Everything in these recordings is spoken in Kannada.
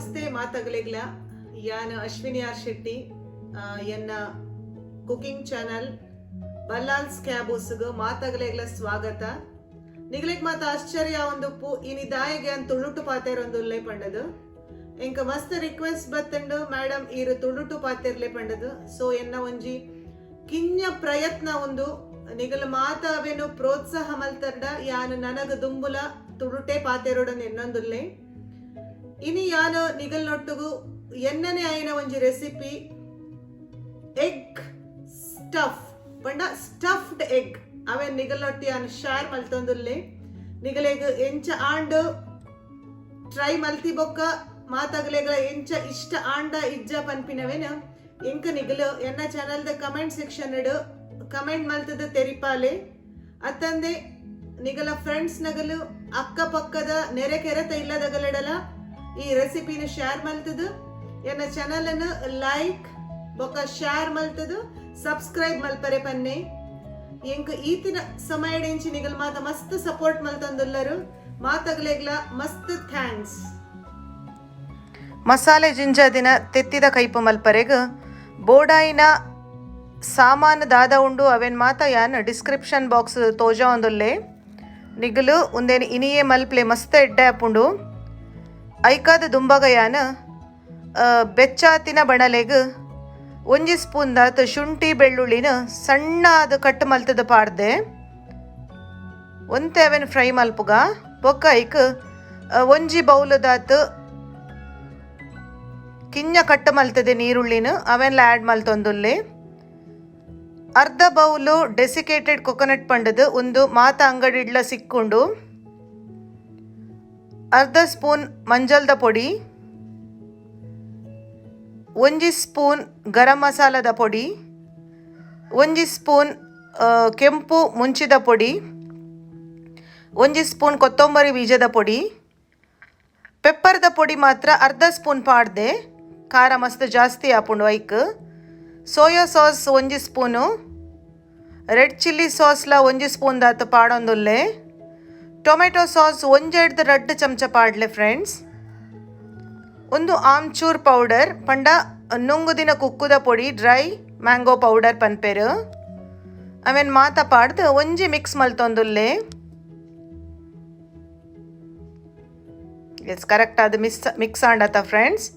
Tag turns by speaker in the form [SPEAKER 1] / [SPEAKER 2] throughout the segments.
[SPEAKER 1] ನಮಸ್ತೆ ಮಾತಾಗಲಿಗ್ಲ ಯಾನ್ ಅಶ್ವಿನಿ ಆರ್ ಶೆಟ್ಟಿ ಎನ್ನ ಕುಕಿಂಗ್ ಚಾನಲ್ ಬಲ್ಲಾಲ್ಸ್ ಕ್ಯಾಬೂಸ್ಗೆ ಮಾತಾಗಲಿಗ್ಲ ಸ್ವಾಗತ. ನಿಗ್ಲಿಕ್ ಮಾತ ಆಶ್ಚರ್ಯ ಒಂದು ಇನಿ ದಾಯಿಗೆ ಅಂತ ತುಳುಟು ಪಾತೆರೊಂದು ಉಲ್ಲೆ ಪಂಡದು ಎಂಕ ಮಸ್ತ್ ರಿಕ್ವೆಸ್ಟ್ ಬತ್ತಂಡು ಮೇಡಮ್ ಈರು ತುಳುಟು ಪಾತೆರ್ಲೆ ಪಂಡದು. ಸೊ ಎನ್ನ ಒಂಜಿ ಕಿಂಜ ಪ್ರಯತ್ನ ಒಂದು ನಿಗಲ ಮಾತಾವೇನು ಪ್ರೋತ್ಸಾಹ ಮಲ್ತಂಡ ಯಾನು ನನಗ ದುಂಬುಲ ತುಳುಟೆ ಪಾತೆರೋಡನ್ ಎನ್ನೊಂದುಲ್ಲೆ ಇನಿ ಯಾನು ನಿಗಲ್ನೊಟ್ಟುಗು ಎನ್ನನೆ ಆಯ್ನ ಒಂಜಿ ರೆಸಿಪಿ ಎಗ್ ಸ್ಟಫ್ ಪಂಡ ಸ್ಟಫ್ಡ್ ಎಗ್ ಅವೇನ್ ನಿಗಲ್ನೊಟ್ಟು ಯಾನು ಶೇರ್ ಮಲ್ತೊಂದುಲ್ಲೆ. ನಿಗಲೆಗ್ ಎಂಚ ಆಂಡ್ ಟ್ರೈ ಮಲ್ತಿ ಬೊಕ್ಕ ಮಾತಾಗಲೆಗ ಎಂಚ ಇಷ್ಟ ಆಂಡ ಇಜ್ಜ ಪನ್ಪಿನವೇನ ಎಂಕ ನಿಗಲು ಎನ್ನ ಚಾನಲ್ದ ಕಮೆಂಟ್ ಸೆಕ್ಷನ್ ಇಡು ಕಮೆಂಟ್ ಮಲ್ತದ ತೆರಿಪಾಲೆ ಅತ್ತಂದೆ ನಿಗಲ ಫ್ರೆಂಡ್ಸ್ ನಗಲು ಅಕ್ಕ ಪಕ್ಕದ ನೆರೆ ಕೆರೆತ ಇಲ್ಲದಗಲಿಡಲ ಈ ರೆಸಿಪಿನ ಶೇರ್ ಮಲ್ತದು. ಎನ್ನ ಚಾನಲ್ ಅನ್ನು ಲೈಕ್ ಬೊಕ್ಕ ಶೇರ್ ಮಲ್ತದು ಸಬ್ಸ್ಕ್ರೈಬ್ ಮಲ್ಪರೆ ಪನ್ನೆ ಎಂಕ ಈತಿನ ಸಮಯಡೆಂಚಿ ನಿಗಲ್ ಮಾತ ಮಸ್ತ್ ಸಪೋರ್ಟ್ ಮಲ್ತಂದುಲ್ಲರು ಮಾತಾಗಲೆಗ್ಲ ಮಸ್ತ್ ಥ್ಯಾಂಕ್ಸ್.
[SPEAKER 2] ಮಸಾಲೆ ಜಿಂಜ ದಿನ ತೆತ್ತಿದ ಕೈಪು ಮಲ್ಪರೆಗ್ ಬೋಡಾಯಿನ ಸಾಮಾನು ದಾದ ಉಂಡು ಅವೇನ್ ಮಾತ ಯಾನ್ ಡಿಸ್ಕ್ರಿಪ್ಷನ್ ಬಾಕ್ಸ್ ತೋಜ ಒಂದುಲ್ಲೆ ನಿಗಲು ಉಂದೇನು ಇನಿಯೇ ಮಲ್ಪ್ಲೆ ಮಸ್ತ್ ಎಡ್ಡೆ ಆಪುಂಡು. ಐಕಾದ ದುಂಬಗ ಯಾನ್ ಬೆಚ್ಚಾತಿನ ಬಣಲೆಗ್ ಒಂಜಿ ಸ್ಪೂನ್ ದಾತ್ ಶುಂಠಿ ಬೆಳ್ಳುಳ್ಳಿನ ಸಣ್ಣ ಅದು ಕಟ್ ಮಲ್ತದ ಪಾಡ್ದೆ ಒಂತೆ ಅವೇನು ಫ್ರೈ ಮಲ್ಪುಗ ಬೊಕ್ಕ ಐಕ್ ಒಂಜಿ ಬೌಲ್ ದಾತ್ ಕಿಂಜ ಕಟ್ ಮಲ್ತದೆ ನೀರುಳ್ಳಿನ ಅವೆಲ್ಲ ಆ್ಯಡ್ ಮಲ್ತೊಂದುಲ್ಲೆ. ಅರ್ಧ ಬೌಲು ಡೆಸಿಕೇಟೆಡ್ ಕೊಕೊನಟ್ ಪಂಡದು ಒಂದು ಮಾತ ಅಂಗಡಿಡ್ಲ ಸಿಕ್ಕುಂಡು. ಅರ್ಧ ಸ್ಪೂನ್ ಮಂಜಲ್ದ ಪೊಡಿ, ಒಂಜಿ ಸ್ಪೂನ್ ಗರಂ ಮಸಾಲದ ಪೊಡಿ, ಒಂಜಿ ಸ್ಪೂನ್ ಕೆಂಪು ಮುಂಚಿದ ಪೊಡಿ, ಒಂಜಿ ಸ್ಪೂನ್ ಕೊತ್ತಂಬರಿ ಬೀಜದ ಪೊಡಿ, ಪೆಪ್ಪರ್ದ ಪೊಡಿ ಮಾತ್ರ ಅರ್ಧ ಸ್ಪೂನ್ ಪಾಡ್ದೆ ಖಾರ ಮಸ್ತ್ ಜಾಸ್ತಿ ಆಪುಂಡು ಐಕ್. ಸೋಯಾ ಸಾಸ್ ಒಂಜಿ ಸ್ಪೂನು, ರೆಡ್ ಚಿಲ್ಲಿ ಸಾಸ್ಲ ಒಂಜಿ ಸ್ಪೂನ್ ದಾತ್ ಪಾಡೊಂದುಲ್ಲೆ. ಟೊಮೆಟೊ ಸಾಸ್ ಒಂಜೆಡ್ದು 2 ಚಮಚ ಪಾಡ್ಲೆ ಫ್ರೆಂಡ್ಸ್. ಒಂದು ಆಮ್ಚೂರ್ ಪೌಡರ್ ಪಂಡ ನುಂಗು ದಿನ ಕುಕ್ಕುದ ಪೊಡಿ ಡ್ರೈ ಮ್ಯಾಂಗೋ ಪೌಡರ್ ಪನ್ಪೆರು ಅವೇನ್ ಮಾತ ಪಾಡ್ದು ಒಂಜಿ ಮಿಕ್ಸ್ ಮಲ್ತೊಂದುಲ್ಲೆ. ಎಸ್ ಕರೆಕ್ಟ್ ಅದು ಮಿಕ್ಸ್ ಆಂಡತ ಫ್ರೆಂಡ್ಸ್.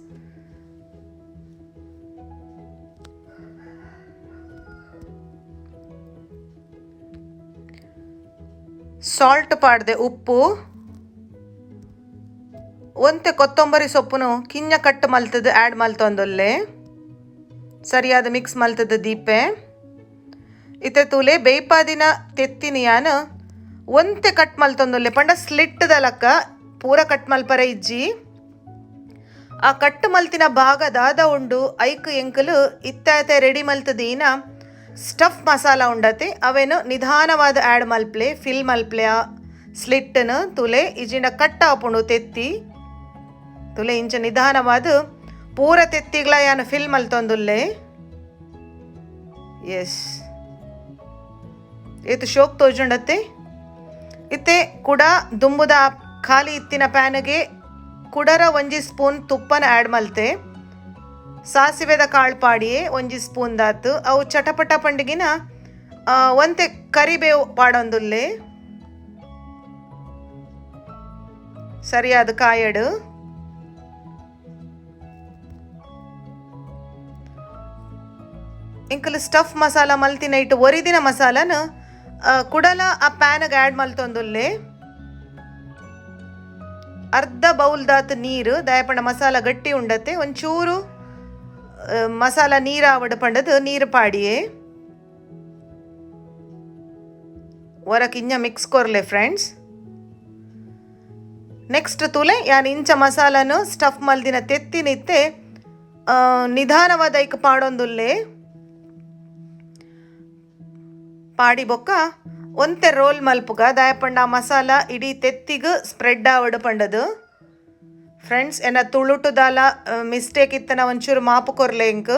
[SPEAKER 2] ಸಾಲ್ಟ್ ಪಾಡ್ದೆ ಉಪ್ಪು ಒಂತೆ ಕೊತ್ತಂಬರಿ ಸೊಪ್ಪುನು ಕಿಂಜ ಕಟ್ ಮಲ್ತದ ಆ್ಯಡ್ ಮಲ್ತೊಂದುಲ್ಲೆ ಸರಿಯಾದ ಮಿಕ್ಸ್ ಮಲ್ತದ ದೀಪೆ. ಇತ್ತೆ ತೂಲೆ ಬೇಯ್ಪಾದಿನ ತೆತ್ತಿನ ಯಾನು ಒಂತೆ ಕಟ್ ಮಲ್ತೊಂದುಲ್ಲೆ ಪಂಡ ಸ್ಲಿಟ್ದ ಲಕ್ಕ ಪೂರ ಕಟ್ ಮಲ್ಪರ ಇಜ್ಜಿ ಆ ಕಟ್ ಮಲ್ತಿನ ಭಾಗ ದಾದ ಉಂಡು ಐಕ್ ಎಂಕಲು ಇತ್ತಾಯತೆ ರೆಡಿ ಮಲ್ತದೀನ ಸ್ಟಫ್ ಮಸಾಲ ಉಂಡತೆ ಅವೇನು ನಿಧಾನವಾದ ಆ್ಯಡ್ ಮಲ್ಪ್ಲೆ ಫಿಲ್ ಮಲ್ಪ್ಲೆ ಆ ಸ್ಲಿಟ್ಟನು ತುಲೆ ಇಜಿಂಡ ಕಟ್ ಆಪುಂಡು ತೆತ್ತಿ ತುಲೆ ಇಂಚ ನಿಧಾನವಾದ ಪೂರ ತೆತ್ತಿಗ್ಲ ಯಾನು ಫಿಲ್ ಮಲ್ತೊಂದುಲ್ಲೆ. ಎಸ್ ಏತು ಶೋಕ್ ತೋಜುಂಡತ್ತೆ ಇತ್ತೆ ಕುಡ ದುಂಬುದ ಖಾಲಿ ಇತ್ತಿನ ಪ್ಯಾನ್ಗೆ ಕುಡರ ಒಂಜಿ ಸ್ಪೂನ್ ತುಪ್ಪನ ಆ್ಯಡ್ ಮಲ್ತೆ. ಸಾಸಿವೆದ ಕಾಳು ಪಾಡಿಯೇ ಒಂಜಿ ಸ್ಪೂನ್ ದಾತು ಅವು ಚಟಪಟ ಪಂಡಿಗಿನ ಒಂತೆ ಕರಿಬೇವು ಪಾಡೊಂದುಲ್ಲೆ ಸರಿಯಾದ ಕಾಯಡು. ಇಂಕಲ್ ಸ್ಟಫ್ ಮಸಾಲ ಮಲ್ತಿನ ಇಟ್ಟು ಒರಿದಿನ ಮಸಾಲನ ಕುಡಲ ಆ ಪ್ಯಾನ್ಗೆ ಆ್ಯಡ್ ಮಲ್ತೊಂದುಲ್ಲೆ. ಅರ್ಧ ಬೌಲ್ ದಾತ್ ನೀರು ದಯಪಂಡ ಮಸಾಲ ಗಟ್ಟಿ ಉಂಡತ್ತೆ ಒಂಚೂರು ಮಸಾಲ ನೀರು ಆವಡು ಪಂಡದು ನೀರು ಪಾಡಿಯೇ ಹೊರಕ್ಕೆ ಇಂಜ ಮಿಕ್ಸ್ ಕೊರ್ಲೆ ಫ್ರೆಂಡ್ಸ್. ನೆಕ್ಸ್ಟ್ ತುಲೆ ಯಾನ್ ಇಂಚ ಮಸಾಲನು ಸ್ಟಫ್ ಮಲ್ದಿನ ತೆತ್ತಿನಿತ್ತೆ ನಿಧಾನವಾದ ಐಕ್ ಪಾಡೊಂದುಲ್ಲೆ ಪಾಡಿ ಬೊಕ್ಕ ಒಂತೆ ರೋಲ್ ಮಲ್ಪುಗ ದಯಪಂಡ ಮಸಾಲ ಇಡೀ ತೆತ್ತಿಗೆ ಸ್ಪ್ರೆಡ್ ಆವಡು ಪಂಡದು ಫ್ರೆಂಡ್ಸ್. ಎನ್ನ ತುಳುಟುದಾಲ ಮಿಸ್ಟೇಕ್ ಇತ್ತನ ಒಂಚೂರು ಮಾಪು ಕೊರ್ಲೆ ಇಂಕ್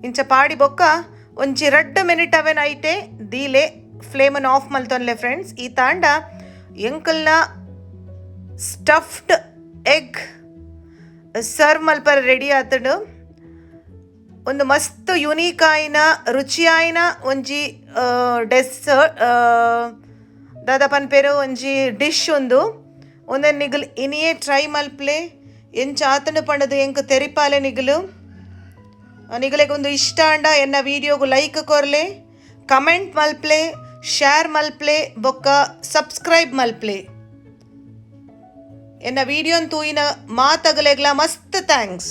[SPEAKER 2] ಇಂಚ ಪಾಡಿ ಬೊಕ್ಕ ಒಂಜಿ 2 ಮಿನಿಟ್ ಅವೇನ್ ಐಟೆ ದೀಲೆ ಫ್ಲೇಮನ್ನು ಆಫ್ ಮಲ್ತೊನ್ಲೆ ಫ್ರೆಂಡ್ಸ್. ಈ ತಾಂಡ ಎಂಕಲ್ನ ಸ್ಟಫ್ಡ್ ಎಗ್ ಸರ್ವ್ ಮಲ್ಪರ ರೆಡಿ ಆತುಂಡು. ಒಂದು ಮಸ್ತ್ ಯುನೀಕ್ ಆಯಿನ ರುಚಿಯಾಯಿನ ಒಂಜಿ ದಾದ ಪನ್ಪೇರು ಒಂಜಿ ಡಿಶ್ ಒಂದನ್ನು ನಿಗಲು ಇನಿಯೇ ಟ್ರೈ ಮಲ್ಪ್ಲೆ ಎಂಚ ಆತಂಡು ಪಂಡದು ಎಂಕ್ ತೆರಿಪಾಲೆ ನಿಗಲೆಗೆ ಒಂದು ಇಷ್ಟ ಅಂಡ ಎನ್ನ ವೀಡಿಯೋಗು ಲೈಕ್ ಕೊರ್ಲೆ, ಕಮೆಂಟ್ ಮಲ್ಪ್ಲೆ, ಶೇರ್ ಮಲ್ಪ್ಲೆ ಬೊಕ್ಕ ಸಬ್ಸ್ಕ್ರೈಬ್ ಮಲ್ಪ್ಲೆ. ಎನ್ನ ವೀಡಿಯೋನ್ ತೂಯಿನ ಮಾತಗಲೆಗ್ಲ ಮಸ್ತ್ ಥ್ಯಾಂಕ್ಸ್.